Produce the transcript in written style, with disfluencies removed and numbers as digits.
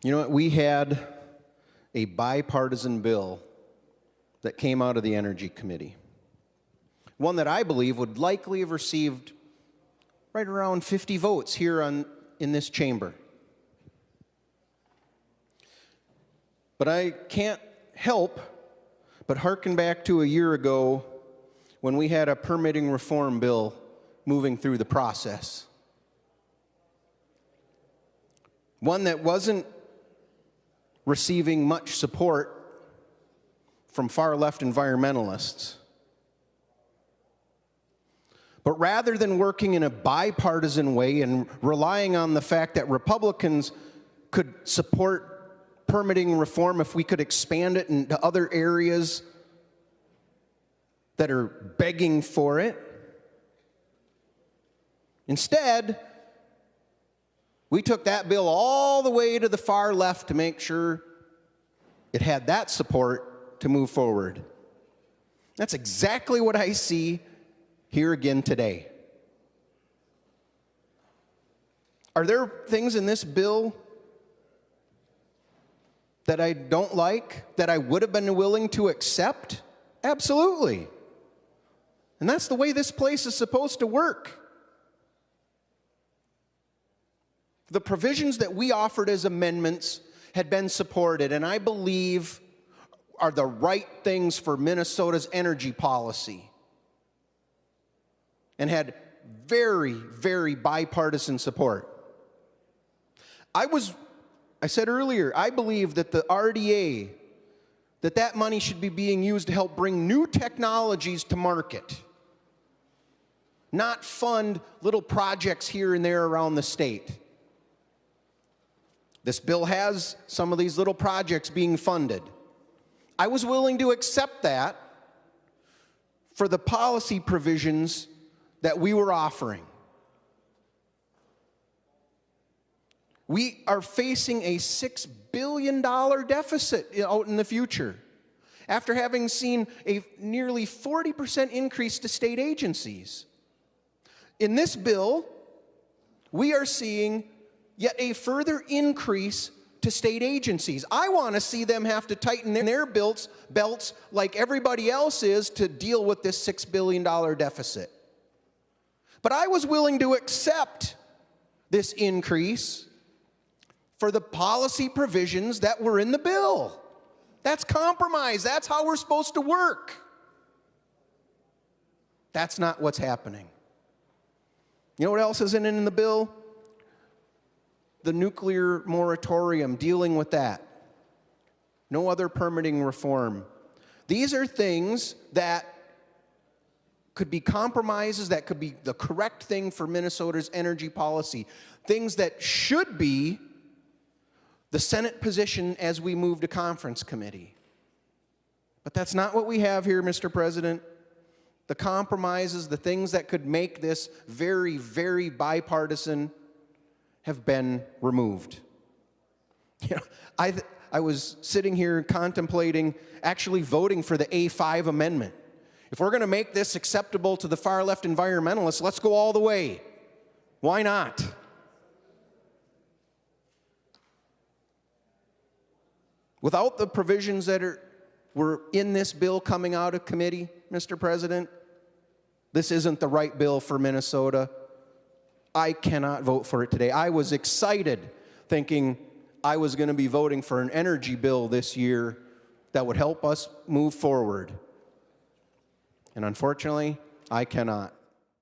You know what? We had a bipartisan bill that came out of the Energy Committee. One that I believe would likely have received right around 50 votes here in this chamber. But I can't help but hearken back to a year ago when we had a permitting reform bill moving through the process. One that wasn't receiving much support from far-left environmentalists. But rather than working in a bipartisan way and relying on the fact that Republicans could support permitting reform if we could expand it into other areas that are begging for it, instead, we took that bill all the way to the far left to make sure it had that support to move forward. That's exactly what I see here again today. Are there things in this bill that I don't like, that I would have been willing to accept? Absolutely. And that's the way this place is supposed to work. The provisions that we offered as amendments had been supported, and I believe are the right things for Minnesota's energy policy, and had very, very bipartisan support. I said earlier, I believe that the RDA, that money should be being used to help bring new technologies to market, not fund little projects here and there around the state. This bill has some of these little projects being funded. I was willing to accept that for the policy provisions that we were offering. We are facing a $6 billion deficit out in the future after having seen a nearly 40% increase to state agencies. In this bill, we are seeing yet a further increase to state agencies. I want to see them have to tighten their belts like everybody else is to deal with this $6 billion deficit. But I was willing to accept this increase for the policy provisions that were in the bill. That's compromise. That's how we're supposed to work. That's not what's happening. You know what else isn't in the bill? The nuclear moratorium, dealing with that. No other permitting reform. These are things that could be compromises, that could be the correct thing for Minnesota's energy policy. Things that should be the Senate position as we move to conference committee. But that's not what we have here, Mr. President. The compromises, the things that could make this very, very bipartisan have been removed. You know, I was sitting here contemplating actually voting for the A5 amendment. If we're going to make this acceptable to the far left environmentalists, let's go all the way. Why not? Without the provisions that were in this bill coming out of committee, Mr. President, this isn't the right bill for Minnesota. I cannot vote for it today. I was excited thinking I was going to be voting for an energy bill this year that would help us move forward. And unfortunately, I cannot.